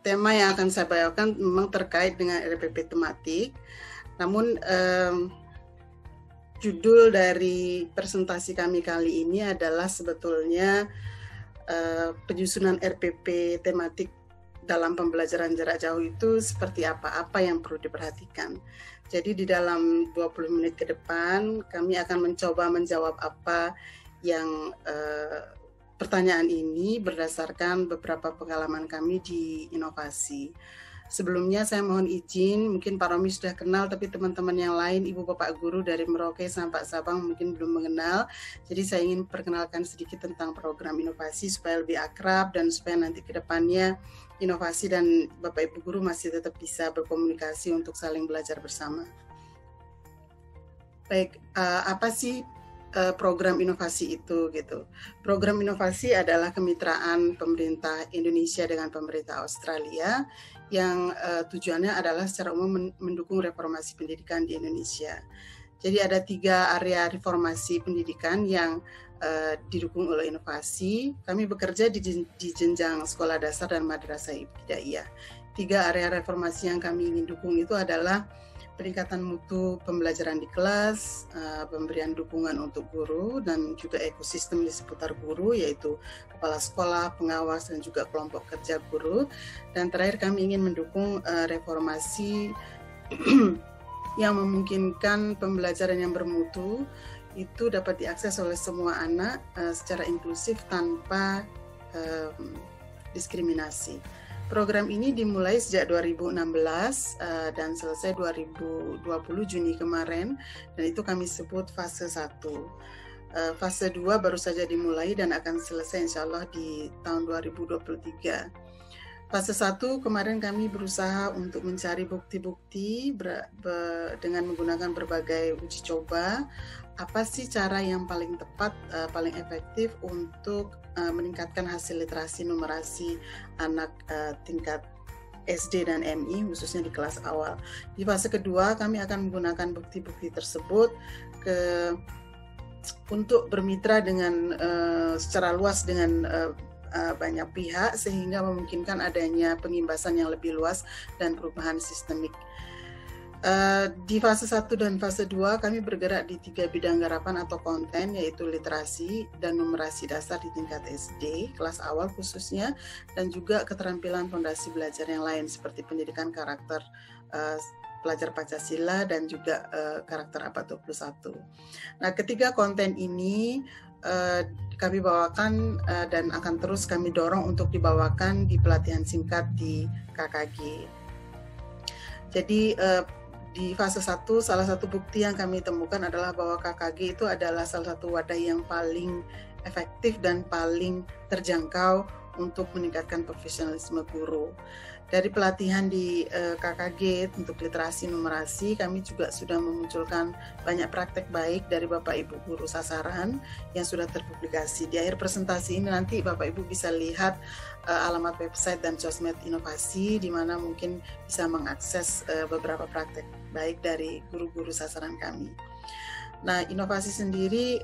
tema yang akan saya bawakan memang terkait dengan RPP tematik. Namun judul dari presentasi kami kali ini adalah sebetulnya penyusunan RPP tematik dalam pembelajaran jarak jauh itu seperti apa yang perlu diperhatikan. Jadi di dalam 20 menit ke depan kami akan mencoba menjawab apa yang pertanyaan ini berdasarkan beberapa pengalaman kami di inovasi. Sebelumnya saya mohon izin, mungkin Pak Romi sudah kenal, tapi teman-teman yang lain, Ibu Bapak Guru dari Merauke sampai Sabang mungkin belum mengenal. Jadi saya ingin perkenalkan sedikit tentang program inovasi supaya lebih akrab dan supaya nanti ke depannya inovasi dan Bapak Ibu Guru masih tetap bisa berkomunikasi untuk saling belajar bersama. Baik, apa sih program inovasi itu gitu. Program inovasi adalah kemitraan pemerintah Indonesia dengan pemerintah Australia yang tujuannya adalah secara umum mendukung reformasi pendidikan di Indonesia. Jadi ada 3 area reformasi pendidikan yang didukung oleh inovasi. Kami bekerja di jenjang sekolah dasar dan madrasah ibtidaiyah. 3 area reformasi yang kami ingin dukung itu adalah peningkatan mutu pembelajaran di kelas, pemberian dukungan untuk guru, dan juga ekosistem di seputar guru, yaitu kepala sekolah, pengawas, dan juga kelompok kerja guru. Dan terakhir kami ingin mendukung reformasi yang memungkinkan pembelajaran yang bermutu itu dapat diakses oleh semua anak secara inklusif tanpa diskriminasi. Program ini dimulai sejak 2016 dan selesai 2020 Juni kemarin, dan itu kami sebut fase 1. Fase 2 baru saja dimulai dan akan selesai insya Allah di tahun 2023. Fase 1 kemarin kami berusaha untuk mencari bukti-bukti dengan menggunakan berbagai uji coba, apa sih cara yang paling tepat, paling efektif untuk meningkatkan hasil literasi numerasi anak tingkat SD dan MI, khususnya di kelas awal. Di fase kedua kami akan menggunakan bukti-bukti tersebut untuk bermitra dengan secara luas dengan banyak pihak sehingga memungkinkan adanya pengimbasan yang lebih luas dan perubahan sistemik. Di fase 1 dan fase 2 kami bergerak di 3 bidang garapan atau konten, yaitu literasi dan numerasi dasar di tingkat SD, kelas awal khususnya, dan juga keterampilan fondasi belajar yang lain seperti pendidikan karakter pelajar Pancasila dan juga karakter abad 21. Nah, ketiga konten ini kami bawakan dan akan terus kami dorong untuk dibawakan di pelatihan singkat di KKG. Jadi di fase 1 salah satu bukti yang kami temukan adalah bahwa KKG itu adalah salah satu wadah yang paling efektif dan paling terjangkau untuk meningkatkan profesionalisme guru. Dari pelatihan di KKG untuk literasi numerasi, kami juga sudah memunculkan banyak praktek baik dari Bapak Ibu guru sasaran yang sudah terpublikasi. Di akhir presentasi ini nanti Bapak Ibu bisa lihat alamat website dan sosmed inovasi, di mana mungkin bisa mengakses beberapa praktek baik dari guru-guru sasaran kami. Nah, inovasi sendiri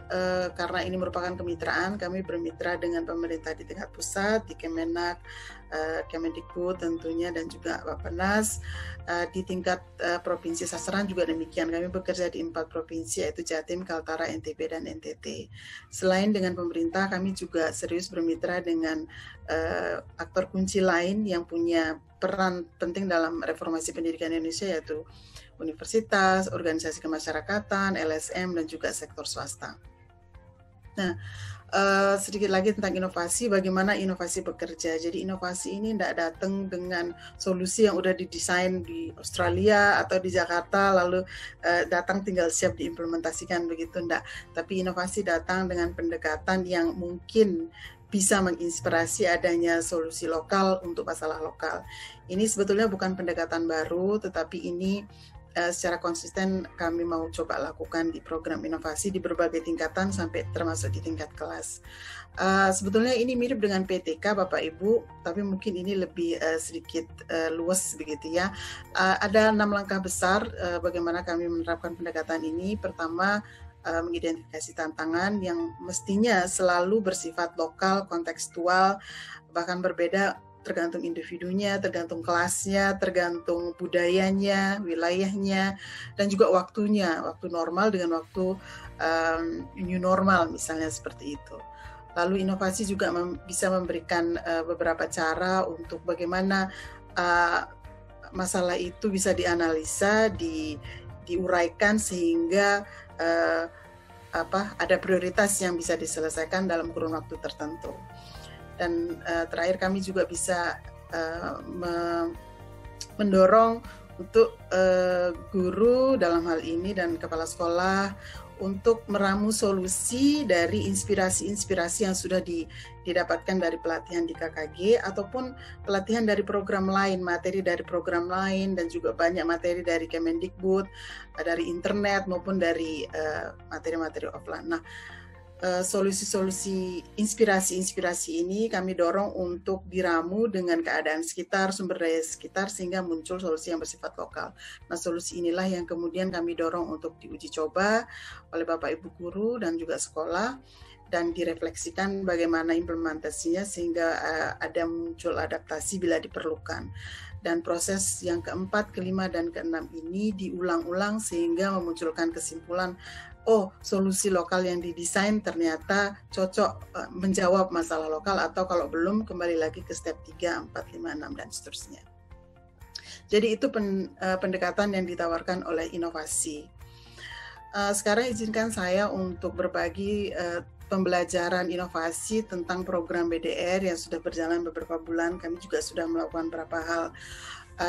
karena ini merupakan kemitraan, kami bermitra dengan pemerintah di tingkat pusat, di Kemenak, Kemendikbud tentunya, dan juga Bappenas. Di tingkat provinsi sasaran juga demikian, kami bekerja di 4 provinsi, yaitu Jatim, Kaltara, NTB, dan NTT. Selain dengan pemerintah, kami juga serius bermitra dengan aktor kunci lain yang punya peran penting dalam reformasi pendidikan Indonesia, yaitu universitas, organisasi kemasyarakatan, LSM, dan juga sektor swasta. Nah, sedikit lagi tentang inovasi, bagaimana inovasi bekerja. Jadi inovasi ini tidak datang dengan solusi yang udah didesain di Australia atau di Jakarta, lalu datang tinggal siap diimplementasikan, begitu enggak. Tapi inovasi datang dengan pendekatan yang mungkin bisa menginspirasi adanya solusi lokal untuk masalah lokal. Ini sebetulnya bukan pendekatan baru, tetapi ini secara konsisten kami mau coba lakukan di program inovasi di berbagai tingkatan sampai termasuk di tingkat kelas. Sebetulnya ini mirip dengan PTK Bapak Ibu, tapi mungkin ini lebih sedikit luas begitu ya. Ada 6 langkah besar bagaimana kami menerapkan pendekatan ini. Pertama, mengidentifikasi tantangan yang mestinya selalu bersifat lokal, kontekstual, bahkan berbeda tergantung individunya, tergantung kelasnya, tergantung budayanya, wilayahnya, dan juga waktunya, waktu normal dengan waktu new normal misalnya seperti itu. Lalu inovasi juga bisa memberikan beberapa cara untuk bagaimana masalah itu bisa dianalisa, diuraikan sehingga ada prioritas yang bisa diselesaikan dalam kurun waktu tertentu. Dan terakhir kami juga bisa mendorong untuk guru dalam hal ini dan kepala sekolah untuk meramu solusi dari inspirasi-inspirasi yang sudah didapatkan dari pelatihan di KKG ataupun pelatihan dari program lain, materi dari program lain, dan juga banyak materi dari Kemendikbud, dari internet maupun dari materi-materi offline. Nah, solusi-solusi inspirasi ini kami dorong untuk diramu dengan keadaan sekitar, sumber daya sekitar, sehingga muncul solusi yang bersifat lokal. Nah, solusi inilah yang kemudian kami dorong untuk diuji coba oleh Bapak Ibu guru dan juga sekolah, dan direfleksikan bagaimana implementasinya sehingga ada muncul adaptasi bila diperlukan. Dan proses yang keempat, kelima, dan keenam ini diulang-ulang sehingga memunculkan kesimpulan, oh, solusi lokal yang didesain ternyata cocok menjawab masalah lokal, atau kalau belum kembali lagi ke step 3, 4, 5, 6, dan seterusnya. Jadi itu pendekatan yang ditawarkan oleh inovasi. Sekarang izinkan saya untuk berbagi pembelajaran inovasi tentang program BDR yang sudah berjalan beberapa bulan. Kami juga sudah melakukan beberapa hal.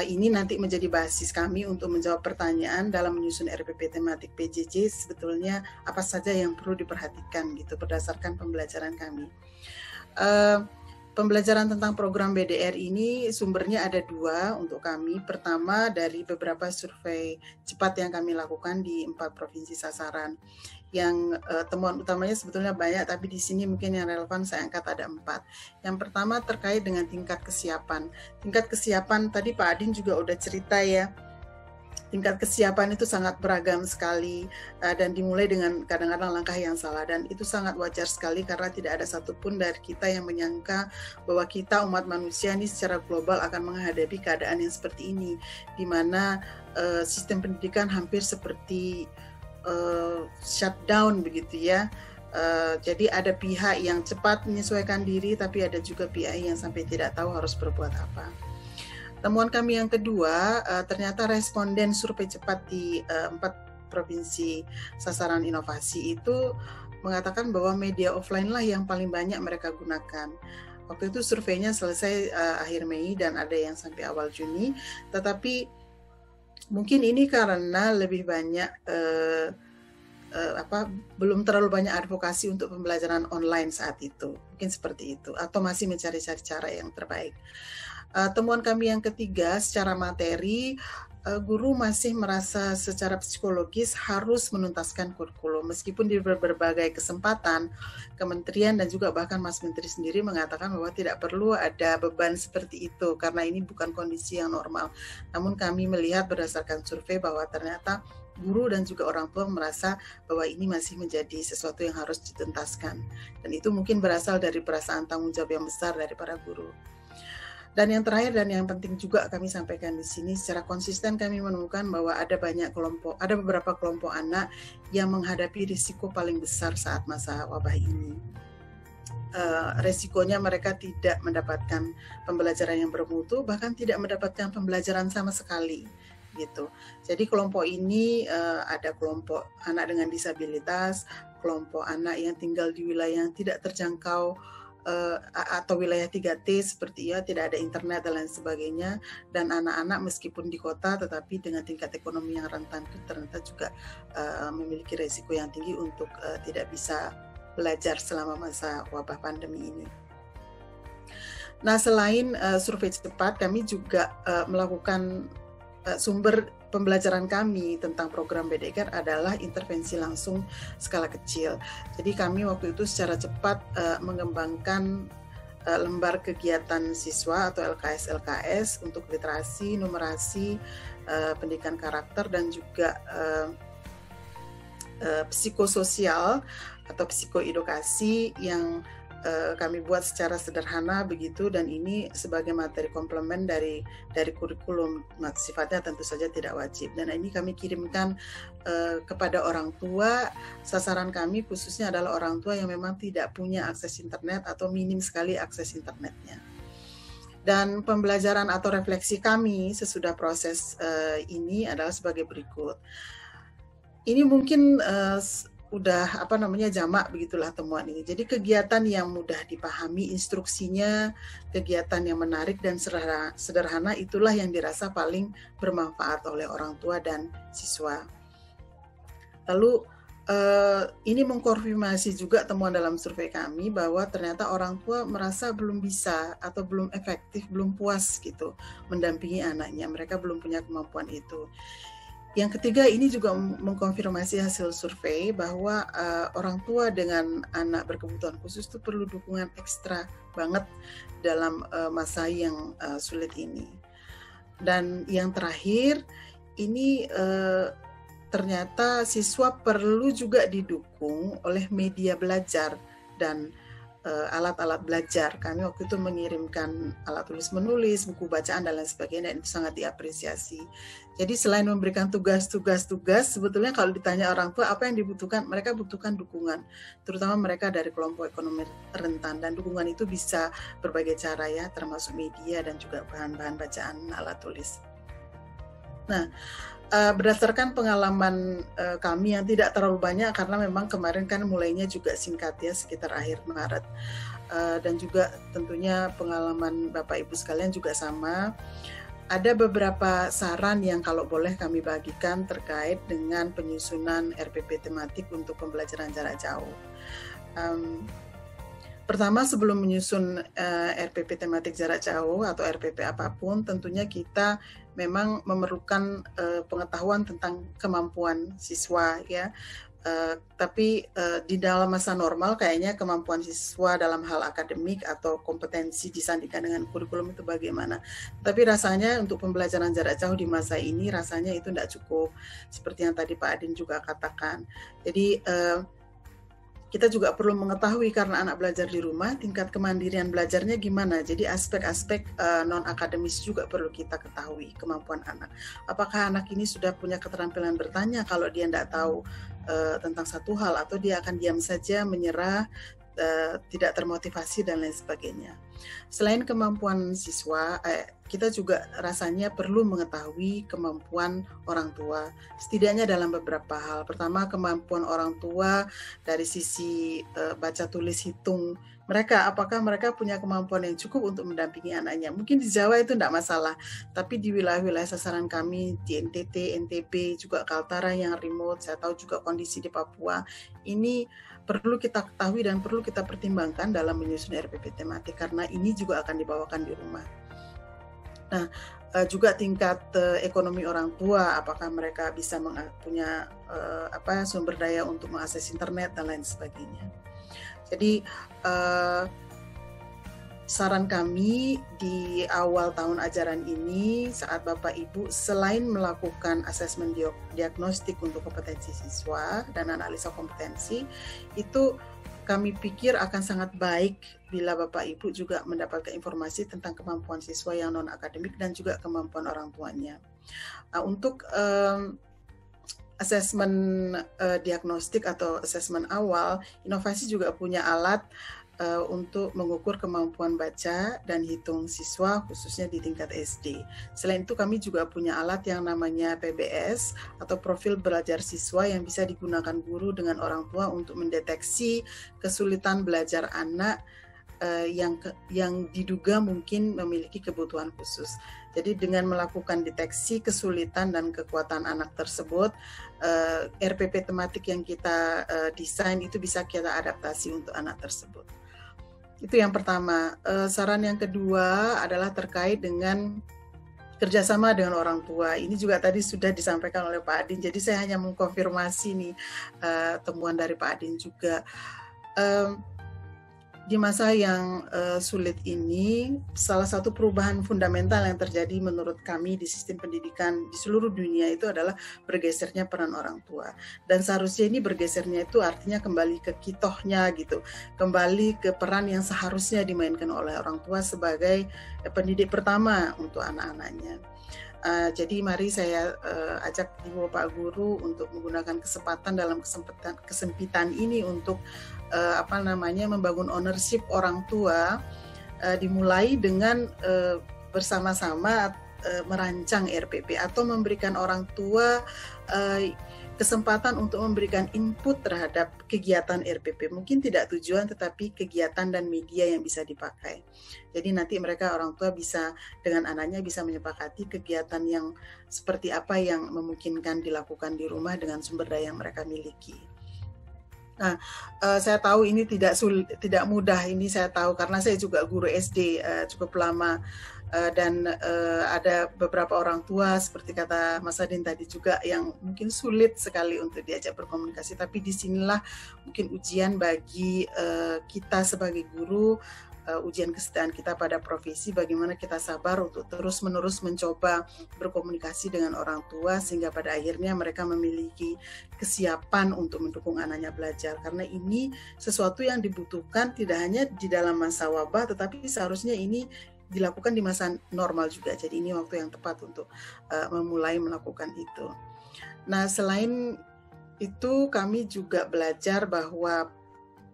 Ini nanti menjadi basis kami untuk menjawab pertanyaan dalam menyusun RPP tematik PJJ, sebetulnya apa saja yang perlu diperhatikan gitu berdasarkan pembelajaran kami. Pembelajaran tentang program BDR ini sumbernya ada 2 untuk kami. Pertama dari beberapa survei cepat yang kami lakukan di 4 provinsi sasaran. Yang temuan utamanya sebetulnya banyak, tapi di sini mungkin yang relevan saya angkat ada 4. Yang pertama terkait dengan tingkat kesiapan. Tingkat kesiapan tadi Pak Adin juga udah cerita ya. Tingkat kesiapan itu sangat beragam sekali dan dimulai dengan kadang-kadang langkah yang salah, dan itu sangat wajar sekali karena tidak ada satupun dari kita yang menyangka bahwa kita umat manusia ini secara global akan menghadapi keadaan yang seperti ini, di mana sistem pendidikan hampir seperti shutdown begitu ya. Jadi ada pihak yang cepat menyesuaikan diri, tapi ada juga pihak yang sampai tidak tahu harus berbuat apa. Temuan kami yang kedua, ternyata responden survei cepat di 4 provinsi sasaran inovasi itu mengatakan bahwa media offline lah yang paling banyak mereka gunakan. Waktu itu surveinya selesai akhir Mei dan ada yang sampai awal Juni, tetapi mungkin ini karena lebih banyak belum terlalu banyak advokasi untuk pembelajaran online saat itu, mungkin seperti itu, atau masih mencari-cari cara yang terbaik. Temuan kami yang ketiga, secara materi, guru masih merasa secara psikologis harus menuntaskan kurikulum, meskipun di berbagai kesempatan kementerian dan juga bahkan Mas Menteri sendiri mengatakan bahwa tidak perlu ada beban seperti itu karena ini bukan kondisi yang normal. Namun kami melihat berdasarkan survei bahwa ternyata guru dan juga orang tua merasa bahwa ini masih menjadi sesuatu yang harus dituntaskan, dan itu mungkin berasal dari perasaan tanggung jawab yang besar dari para guru. Dan yang terakhir dan yang penting juga kami sampaikan di sini, secara konsisten kami menemukan bahwa ada beberapa kelompok anak yang menghadapi risiko paling besar saat masa wabah ini. Resikonya mereka tidak mendapatkan pembelajaran yang bermutu, bahkan tidak mendapatkan pembelajaran sama sekali. Gitu. Jadi kelompok ini ada kelompok anak dengan disabilitas, kelompok anak yang tinggal di wilayah yang tidak terjangkau atau wilayah 3T seperti ya tidak ada internet dan lain sebagainya, dan anak-anak meskipun di kota tetapi dengan tingkat ekonomi yang rentan itu ternyata juga memiliki resiko yang tinggi untuk tidak bisa belajar selama masa wabah pandemi ini. Nah, selain survei cepat, kami juga melakukan sumber pembelajaran kami tentang program BDR adalah intervensi langsung skala kecil. Jadi kami waktu itu secara cepat mengembangkan lembar kegiatan siswa atau LKS untuk literasi, numerasi, pendidikan karakter, dan juga psikososial atau psikoedukasi yang kami buat secara sederhana begitu, dan ini sebagai materi komplement dari kurikulum, sifatnya tentu saja tidak wajib, dan ini kami kirimkan kepada orang tua. Sasaran kami khususnya adalah orang tua yang memang tidak punya akses internet atau minim sekali akses internetnya. Dan pembelajaran atau refleksi kami sesudah proses ini adalah sebagai berikut. Ini mungkin udah jamak begitulah temuan ini. Jadi kegiatan yang mudah dipahami instruksinya, kegiatan yang menarik dan sederhana itulah yang dirasa paling bermanfaat oleh orang tua dan siswa. Lalu ini mengkonfirmasi juga temuan dalam survei kami bahwa ternyata orang tua merasa belum bisa atau belum efektif, belum puas gitu mendampingi anaknya. Mereka belum punya kemampuan itu. Yang ketiga, ini juga mengkonfirmasi hasil survei bahwa orang tua dengan anak berkebutuhan khusus itu perlu dukungan ekstra banget dalam masa yang sulit ini. Dan yang terakhir, ini ternyata siswa perlu juga didukung oleh media belajar dan alat-alat belajar. Kami waktu itu mengirimkan alat tulis menulis, buku bacaan dan lain sebagainya, dan itu sangat diapresiasi. Jadi selain memberikan tugas, sebetulnya kalau ditanya orang tua apa yang dibutuhkan, mereka butuhkan dukungan, terutama mereka dari kelompok ekonomi rentan, dan dukungan itu bisa berbagai cara ya, termasuk media dan juga bahan-bahan bacaan alat tulis. Nah, berdasarkan pengalaman kami yang tidak terlalu banyak, karena memang kemarin kan mulainya juga singkat ya, sekitar akhir Maret, dan juga tentunya pengalaman Bapak Ibu sekalian juga sama. Ada beberapa saran yang kalau boleh kami bagikan terkait dengan penyusunan RPP tematik untuk pembelajaran jarak jauh. Pertama, sebelum menyusun RPP tematik jarak jauh atau RPP apapun, tentunya kita memang memerlukan pengetahuan tentang kemampuan siswa ya. Tapi di dalam masa normal kayaknya kemampuan siswa dalam hal akademik atau kompetensi disandingkan dengan kurikulum itu bagaimana. Tapi rasanya untuk pembelajaran jarak jauh di masa ini rasanya itu tidak cukup, seperti yang tadi Pak Adin juga katakan. Jadi kita juga perlu mengetahui, karena anak belajar di rumah, tingkat kemandirian belajarnya gimana. Jadi aspek-aspek non-akademis juga perlu kita ketahui, kemampuan anak. Apakah anak ini sudah punya keterampilan bertanya kalau dia tidak tahu tentang satu hal, atau dia akan diam saja, menyerah, tidak termotivasi, dan lain sebagainya. Selain kemampuan siswa, kita juga rasanya perlu mengetahui kemampuan orang tua, setidaknya dalam beberapa hal. Pertama, kemampuan orang tua dari sisi baca tulis hitung mereka, apakah mereka punya kemampuan yang cukup untuk mendampingi anaknya. Mungkin di Jawa itu tidak masalah, tapi di wilayah-wilayah sasaran kami di NTT, NTB, juga Kaltara yang remote, saya tahu juga kondisi di Papua, ini perlu kita ketahui dan perlu kita pertimbangkan dalam menyusun RPP tematik, karena ini juga akan dibawakan di rumah. Nah, juga tingkat ekonomi orang tua, apakah mereka bisa punya sumber daya untuk mengakses internet dan lain sebagainya. Jadi saran kami di awal tahun ajaran ini, saat Bapak Ibu selain melakukan asesmen diagnostik untuk kompetensi siswa dan analisa kompetensi, itu kami pikir akan sangat baik bila Bapak Ibu juga mendapatkan informasi tentang kemampuan siswa yang non-akademik dan juga kemampuan orang tuanya. Untuk asesmen diagnostik atau asesmen awal, inovasi juga punya alat untuk mengukur kemampuan baca dan hitung siswa, khususnya di tingkat SD. Selain itu, kami juga punya alat yang namanya PBS atau profil belajar siswa, yang bisa digunakan guru dengan orang tua untuk mendeteksi kesulitan belajar anak yang diduga mungkin memiliki kebutuhan khusus. Jadi dengan melakukan deteksi kesulitan dan kekuatan anak tersebut, RPP tematik yang kita desain itu bisa kita adaptasi untuk anak tersebut. Itu yang pertama. Saran yang kedua adalah terkait dengan kerjasama dengan orang tua. Ini juga tadi sudah disampaikan oleh Pak Adin, jadi saya hanya mengkonfirmasi nih temuan dari Pak Adin juga. di masa yang sulit ini, salah satu perubahan fundamental yang terjadi menurut kami di sistem pendidikan di seluruh dunia itu adalah bergesernya peran orang tua. Dan seharusnya ini bergesernya itu artinya kembali ke kitohnya gitu, kembali ke peran yang seharusnya dimainkan oleh orang tua sebagai pendidik pertama untuk anak-anaknya. Jadi mari saya ajak Ibu Bapak Guru untuk menggunakan kesempatan dalam kesempitan ini untuk membangun ownership orang tua, dimulai dengan bersama-sama merancang RPP atau memberikan orang tua kesempatan untuk memberikan input terhadap kegiatan RPP. Mungkin tidak tujuan tetapi kegiatan dan media yang bisa dipakai. Jadi nanti mereka orang tua bisa dengan anaknya bisa menyepakati kegiatan yang seperti apa yang memungkinkan dilakukan di rumah dengan sumber daya yang mereka miliki. Nah, saya tahu ini tidak mudah, ini saya tahu karena saya juga guru SD cukup lama. Dan ada beberapa orang tua seperti kata Mas Adin tadi juga yang mungkin sulit sekali untuk diajak berkomunikasi, tapi disinilah mungkin ujian bagi kita sebagai guru, ujian kesetiaan kita pada profesi, bagaimana kita sabar untuk terus-menerus mencoba berkomunikasi dengan orang tua sehingga pada akhirnya mereka memiliki kesiapan untuk mendukung anaknya belajar, karena ini sesuatu yang dibutuhkan tidak hanya di dalam masa wabah tetapi seharusnya ini dilakukan di masa normal juga. Jadi ini waktu yang tepat untuk memulai melakukan itu. Nah, selain itu kami juga belajar bahwa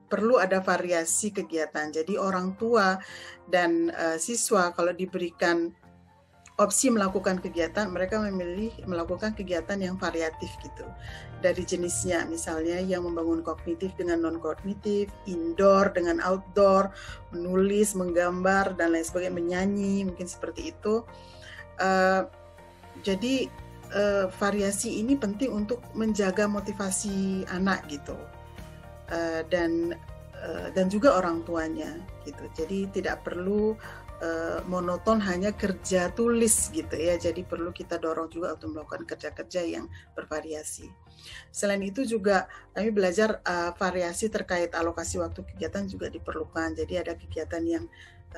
perlu ada variasi kegiatan. Jadi orang tua dan siswa kalau diberikan opsi melakukan kegiatan, mereka memilih melakukan kegiatan yang variatif gitu. Dari jenisnya, misalnya yang membangun kognitif dengan non-kognitif, indoor dengan outdoor, menulis, menggambar, dan lain sebagainya, menyanyi, mungkin seperti itu. Jadi variasi ini penting untuk menjaga motivasi anak gitu. Dan juga orang tuanya gitu. Jadi tidak perlu monoton hanya kerja tulis gitu ya. Jadi perlu kita dorong juga untuk melakukan kerja-kerja yang bervariasi. Selain itu juga kami belajar variasi terkait alokasi waktu kegiatan juga diperlukan. Jadi ada kegiatan yang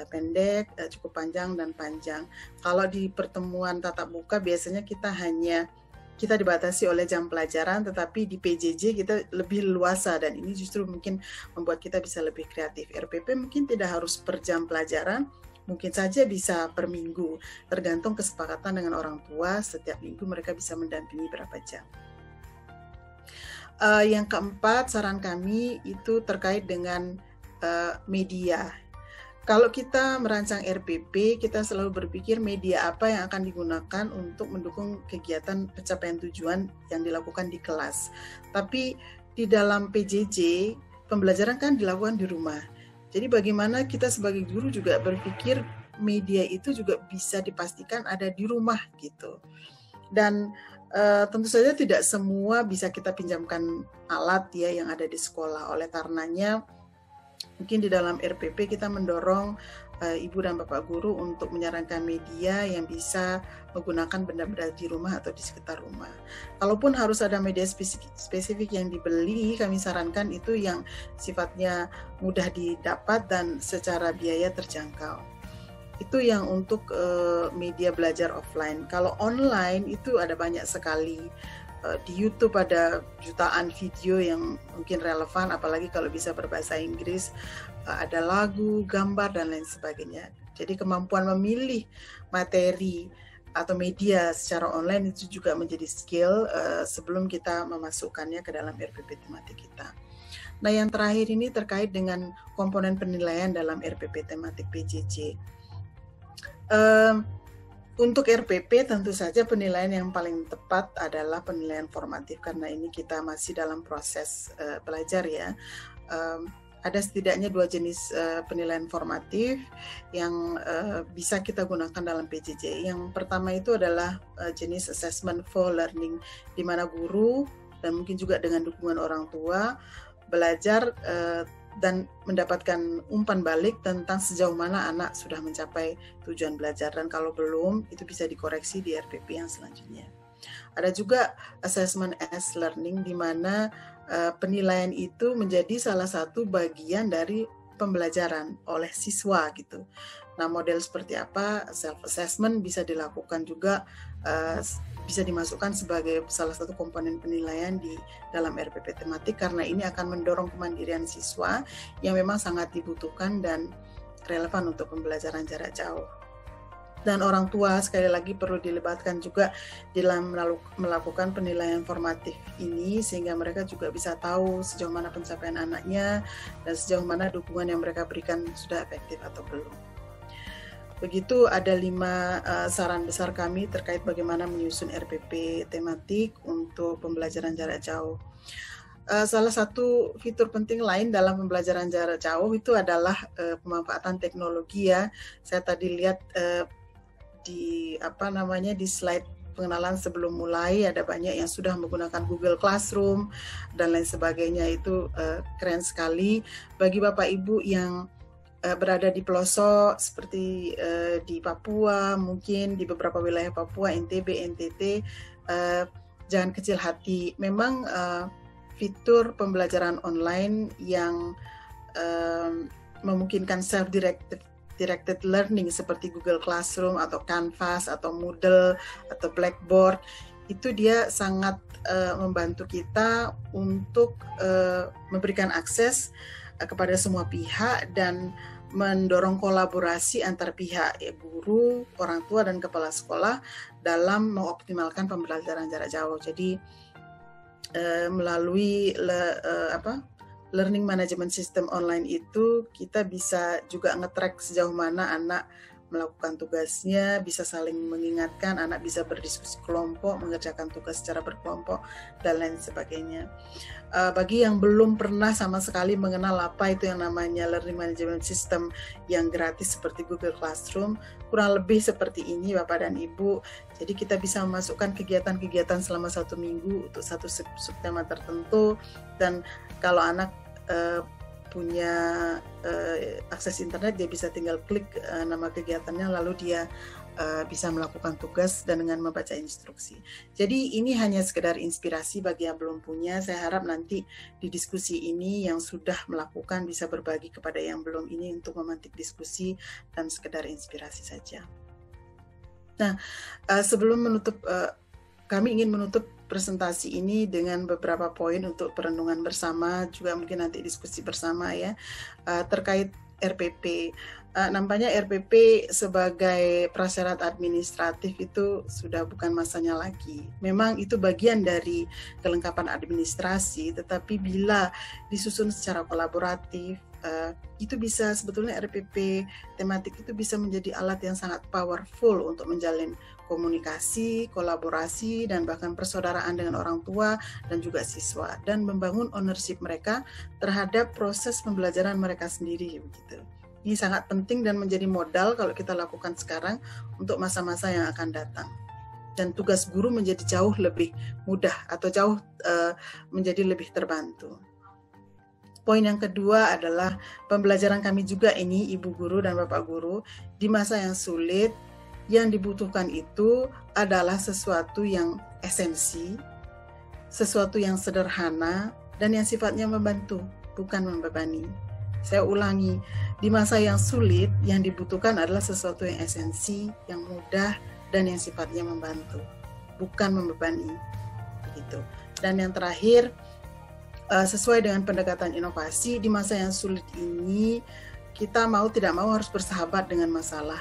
pendek, cukup panjang dan panjang. Kalau di pertemuan tatap muka biasanya kita dibatasi oleh jam pelajaran, tetapi di PJJ kita lebih luasa dan ini justru mungkin membuat kita bisa lebih kreatif. RPP mungkin tidak harus per jam pelajaran, mungkin saja bisa per minggu, tergantung kesepakatan dengan orang tua. Setiap minggu mereka bisa mendampingi berapa jam. Yang keempat, saran kami itu terkait dengan media. Kalau kita merancang RPP, kita selalu berpikir media apa yang akan digunakan untuk mendukung kegiatan pencapaian tujuan yang dilakukan di kelas. Tapi di dalam PJJ, pembelajaran kan dilakukan di rumah. Jadi bagaimana kita sebagai guru juga berpikir media itu juga bisa dipastikan ada di rumah gitu. Dan tentu saja tidak semua bisa kita pinjamkan alat ya yang ada di sekolah. Oleh karenanya mungkin di dalam RPP kita mendorong Ibu dan Bapak Guru untuk menyarankan media yang bisa menggunakan benda-benda di rumah atau di sekitar rumah. Kalaupun harus ada media spesifik yang dibeli, kami sarankan itu yang sifatnya mudah didapat dan secara biaya terjangkau. Itu yang untuk media belajar offline. Kalau online itu ada banyak sekali. Di YouTube ada jutaan video yang mungkin relevan, apalagi kalau bisa berbahasa Inggris, ada lagu, gambar, dan lain sebagainya. Jadi kemampuan memilih materi atau media secara online itu juga menjadi skill sebelum kita memasukkannya ke dalam RPP tematik kita. Nah, yang terakhir ini terkait dengan komponen penilaian dalam RPP tematik PJJ. Untuk RPP tentu saja penilaian yang paling tepat adalah penilaian formatif karena ini kita masih dalam proses belajar ya. Ada setidaknya 2 jenis penilaian formatif yang bisa kita gunakan dalam PJJ. Yang pertama itu adalah jenis assessment for learning, di mana guru dan mungkin juga dengan dukungan orang tua belajar dan mendapatkan umpan balik tentang sejauh mana anak sudah mencapai tujuan belajar, dan kalau belum itu bisa dikoreksi di RPP yang selanjutnya. Ada juga assessment as learning, di mana penilaian itu menjadi salah satu bagian dari pembelajaran oleh siswa gitu. Nah, model seperti apa self assessment bisa dilakukan juga, bisa dimasukkan sebagai salah satu komponen penilaian di dalam RPP tematik, karena ini akan mendorong kemandirian siswa yang memang sangat dibutuhkan dan relevan untuk pembelajaran jarak jauh. Dan orang tua sekali lagi perlu dilibatkan juga dalam melakukan penilaian formatif ini, sehingga mereka juga bisa tahu sejauh mana pencapaian anaknya dan sejauh mana dukungan yang mereka berikan sudah efektif atau belum. Begitu ada 5 saran besar kami terkait bagaimana menyusun RPP tematik untuk pembelajaran jarak jauh. Salah satu fitur penting lain dalam pembelajaran jarak jauh itu adalah pemanfaatan teknologi ya. Saya tadi lihat di slide pengenalan sebelum mulai ada banyak yang sudah menggunakan Google Classroom dan lain sebagainya. Itu keren sekali bagi Bapak Ibu yang berada di pelosok seperti di Papua, mungkin di beberapa wilayah Papua, NTB, NTT, jangan kecil hati. Memang fitur pembelajaran online yang memungkinkan self-directed learning seperti Google Classroom atau Canvas atau Moodle atau Blackboard, itu dia sangat membantu kita untuk memberikan akses kepada semua pihak dan mendorong kolaborasi antar pihak, guru, orang tua, dan kepala sekolah dalam mengoptimalkan pembelajaran jarak jauh. Jadi melalui learning management system online itu kita bisa juga nge-track sejauh mana anak melakukan tugasnya, bisa saling mengingatkan, anak bisa berdiskusi kelompok, mengerjakan tugas secara berkelompok, dan lain sebagainya. Bagi yang belum pernah sama sekali mengenal apa itu yang namanya learning management system yang gratis seperti Google Classroom, kurang lebih seperti ini Bapak dan Ibu. Jadi kita bisa memasukkan kegiatan-kegiatan selama 1 minggu untuk satu subtema tertentu, dan kalau anak punya akses internet, dia bisa tinggal klik nama kegiatannya, lalu dia bisa melakukan tugas dan dengan membaca instruksi. Jadi ini hanya sekedar inspirasi bagi yang belum punya. Saya harap nanti di diskusi ini yang sudah melakukan bisa berbagi kepada yang belum ini untuk memantik diskusi dan sekedar inspirasi saja. Nah, sebelum menutup, kami ingin menutup presentasi ini dengan beberapa poin untuk perenungan bersama, juga mungkin nanti diskusi bersama ya, terkait RPP. Nampaknya RPP sebagai prasyarat administratif itu sudah bukan masanya lagi. Memang itu bagian dari kelengkapan administrasi, tetapi bila disusun secara kolaboratif, itu bisa, sebetulnya RPP tematik itu bisa menjadi alat yang sangat powerful untuk menjalin komunikasi, kolaborasi, dan bahkan persaudaraan dengan orang tua dan juga siswa, dan membangun ownership mereka terhadap proses pembelajaran mereka sendiri begitu. Ini sangat penting dan menjadi modal kalau kita lakukan sekarang untuk masa-masa yang akan datang. Dan tugas guru menjadi jauh lebih mudah atau jauh menjadi lebih terbantu. Poin yang kedua adalah pembelajaran kami juga ini, Ibu Guru dan Bapak Guru, di masa yang sulit, yang dibutuhkan itu adalah sesuatu yang esensi, sesuatu yang sederhana, dan yang sifatnya membantu, bukan membebani. Saya ulangi, di masa yang sulit, yang dibutuhkan adalah sesuatu yang esensi, yang mudah, dan yang sifatnya membantu, bukan membebani. Begitu. Dan yang terakhir, sesuai dengan pendekatan inovasi, di masa yang sulit ini, kita mau tidak mau harus bersahabat dengan masalah.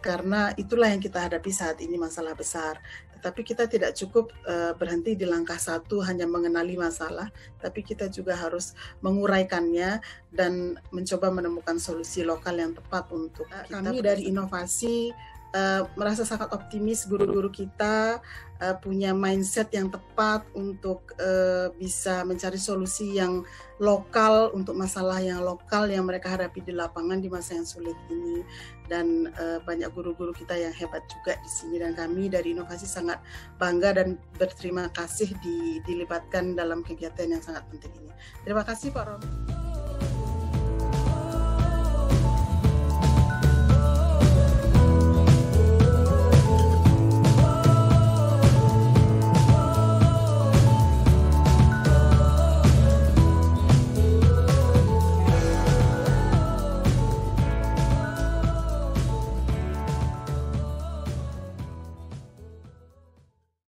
Karena itulah yang kita hadapi saat ini, masalah besar. Tetapi kita tidak cukup berhenti di langkah 1 hanya mengenali masalah, tapi kita juga harus menguraikannya dan mencoba menemukan solusi lokal yang tepat untuk kita. Kami dari inovasi merasa sangat optimis guru-guru kita punya mindset yang tepat untuk bisa mencari solusi yang lokal untuk masalah yang lokal yang mereka hadapi di lapangan di masa yang sulit ini. Dan banyak guru-guru kita yang hebat juga di sini, dan kami dari inovasi sangat bangga dan berterima kasih dilibatkan dalam kegiatan yang sangat penting ini. Terima kasih Pak Romi.